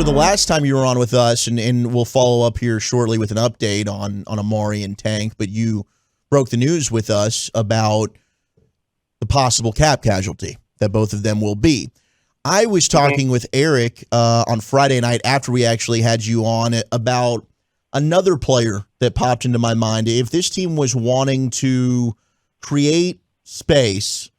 So the last time you were on with us, and we'll follow up here shortly with an update on Amari and Tank, but you broke the news with us about the possible cap casualty that both of them will be. I was talking with Eric on Friday night after we actually had you on about another player that popped into my mind. If this team was wanting to create space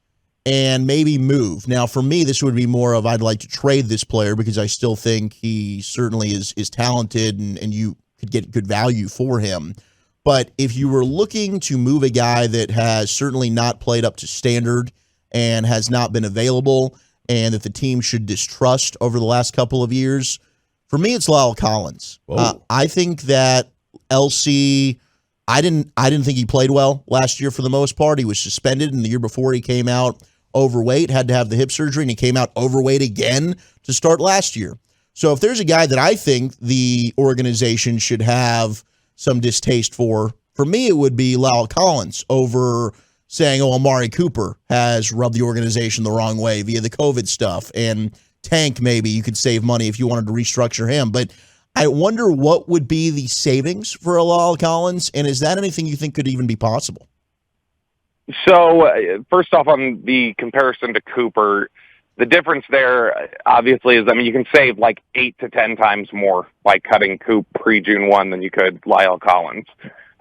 and maybe move. Now, for me, this would be more of I'd like to trade this player because I still think he certainly is talented and you could get good value for him. But if you were looking to move a guy that has certainly not played up to standard and has not been available and that the team should distrust over the last couple of years, for me, it's Lyle Collins. I think that LC, I didn't think he played well last year for the most part. He was suspended, and the year before he came out overweight, had to have the hip surgery, and he came out overweight again to start last year. So if there's a guy that I think the organization should have some distaste for me, it would be Lyle Collins over saying, Amari Cooper has rubbed the organization the wrong way via the COVID stuff, and Tank, maybe you could save money if you wanted to restructure him. But I wonder what would be the savings for a Lyle Collins, and is that anything you think could even be possible? So, first off, on the comparison to Cooper, the difference there, obviously, is, you can save like 8 to 10 times more by cutting Coop pre-June 1 than you could Lyle Collins.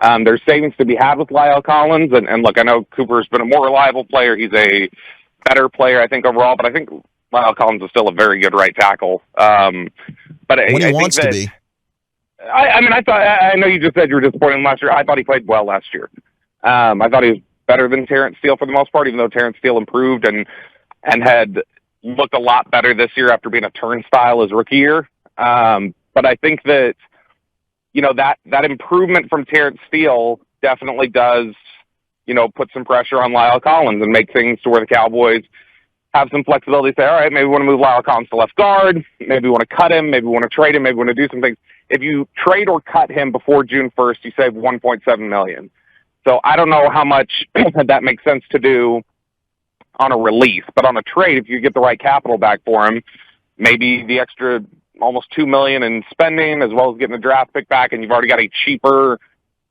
There's savings to be had with Lyle Collins, and look, I know Cooper's been a more reliable player. He's a better player, I think, overall, but I think Lyle Collins is still a very good right tackle. But when he wants to be. I know you just said you were disappointed in last year. I thought he played well last year. I thought he was better than Terrence Steele for the most part, even though Terrence Steele improved and had looked a lot better this year after being a turnstile his rookie year. But I think that, that improvement from Terrence Steele definitely does, put some pressure on Lyle Collins and make things to where the Cowboys have some flexibility. Say, all right, maybe we want to move Lyle Collins to left guard. Maybe we want to cut him. Maybe we want to trade him. Maybe we want to do some things. If you trade or cut him before June 1st, you save $1.7 million. So I don't know how much that makes sense to do on a release, but on a trade, if you get the right capital back for him, maybe the extra almost $2 million in spending, as well as getting the draft pick back, and you've already got a cheaper,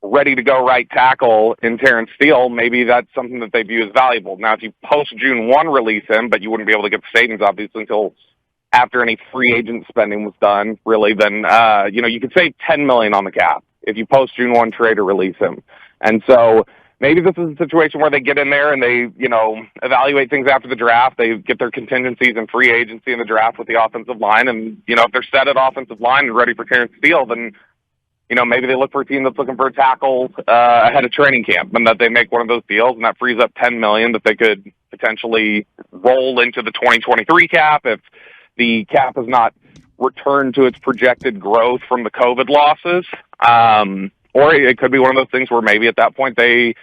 ready-to-go right tackle in Terrence Steele, maybe that's something that they view as valuable. Now, if you post-June 1 release him, but you wouldn't be able to get the savings, obviously, until after any free agent spending was done, really, then, you could save $10 million on the cap if you post-June 1 trade or release him. And so maybe this is a situation where they get in there and they, evaluate things after the draft. They get their contingencies and free agency in the draft with the offensive line. And, if they're set at offensive line and ready for Terrence Steele, then, maybe they look for a team that's looking for a tackle ahead of training camp, and that they make one of those deals, and that frees up $10 million that they could potentially roll into the 2023 cap if the cap has not returned to its projected growth from the COVID losses. Or it could be one of those things where maybe at that point they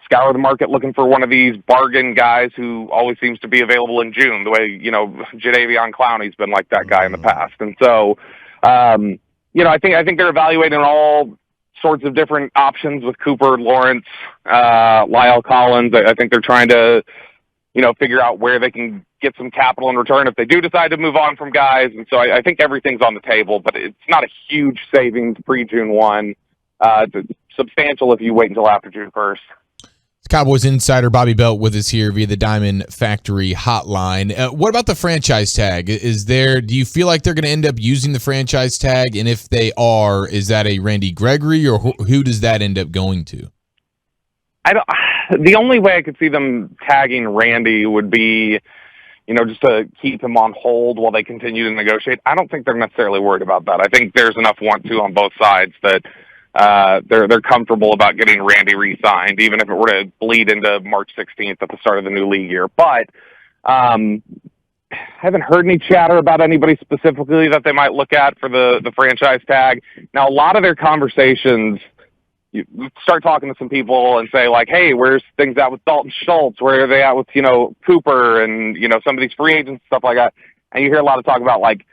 scour the market looking for one of these bargain guys who always seems to be available in June, the way, Jadeveon Clowney's been like that guy in the past. And so, I think they're evaluating all sorts of different options with Cooper, Lawrence, Lyle Collins. I think they're trying to, figure out where they can get some capital in return if they do decide to move on from guys. And so I think everything's on the table, but it's not a huge savings pre-June 1. It's substantial if you wait until after June 1st. Cowboys insider Bobby Belt with us here via the Diamond Factory hotline. What about the franchise tag? Do you feel like they're going to end up using the franchise tag? And if they are, is that a Randy Gregory, or who does that end up going to? The only way I could see them tagging Randy would be, just to keep him on hold while they continue to negotiate. I don't think they're necessarily worried about that. I think there's enough want to on both sides that they're comfortable about getting Randy re-signed, even if it were to bleed into March 16th at the start of the new league year. But I haven't heard any chatter about anybody specifically that they might look at for the franchise tag. Now, a lot of their conversations, you start talking to some people and say, like, hey, where's things at with Dalton Schultz? Where are they at with, Cooper and, some of these free agents, stuff like that. And you hear a lot of talk about, like,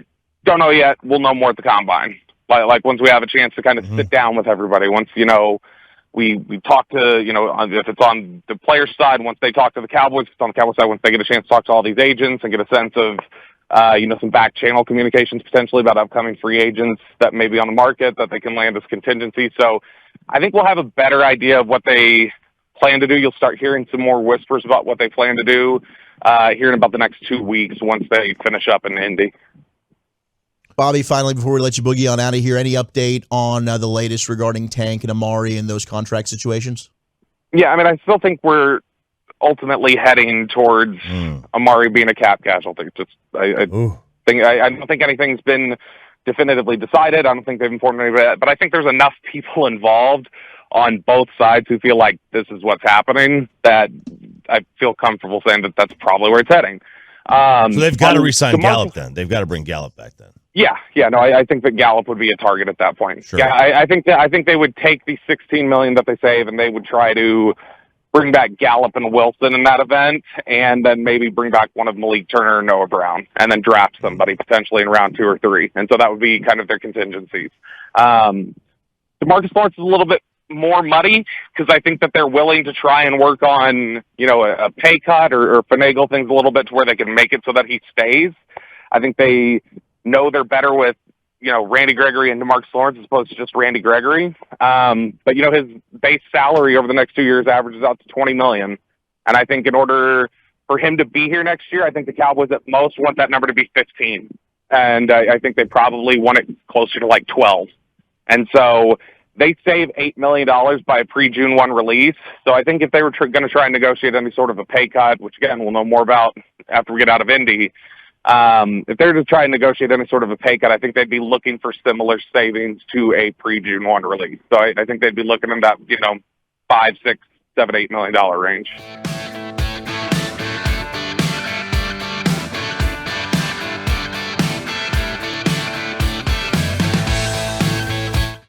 don't know yet, we'll know more at the Combine. Like once we have a chance to kind of sit down with everybody, once, we talk to, if it's on the player side, once they talk to the Cowboys, if it's on the Cowboys side, once they get a chance to talk to all these agents and get a sense of, some back channel communications potentially about upcoming free agents that may be on the market that they can land as contingency. So I think we'll have a better idea of what they plan to do. You'll start hearing some more whispers about what they plan to do here in about the next 2 weeks once they finish up in Indy. Bobby, finally, before we let you boogie on out of here, any update on the latest regarding Tank and Amari and those contract situations? Yeah, I mean, I still think we're ultimately heading towards Amari being a cap casualty. I don't think anything's been definitively decided. I don't think they've informed anybody, but I think there's enough people involved on both sides who feel like this is what's happening that I feel comfortable saying that that's probably where it's heading. So they've got to re-sign Gallup then. They've got to bring Gallup back then. Yeah, no, I think that Gallup would be a target at that point. Sure. Yeah, I think they would take the $16 million that they save and they would try to bring back Gallup and Wilson in that event, and then maybe bring back one of Malik Turner or Noah Brown, and then draft somebody potentially in round 2 or 3. And so that would be kind of their contingencies. DeMarcus Lawrence is a little bit more muddy because I think that they're willing to try and work on, a pay cut or finagle things a little bit to where they can make it so that he stays. I think they know they're better with, Randy Gregory and DeMarcus Lawrence as opposed to just Randy Gregory. But, his base salary over the next 2 years averages out to $20 million. And I think in order for him to be here next year, I think the Cowboys at most want that number to be 15. And I think they probably want it closer to like 12. And so they save $8 million by a pre-June 1 release. So I think if they were going to try and negotiate any sort of a pay cut, which again, we'll know more about after we get out of Indy, if they're to try and negotiate any sort of a pay cut, I think they'd be looking for similar savings to a pre-June 1 release. So I think they'd be looking in that, $5, $6, $7, $8 million range.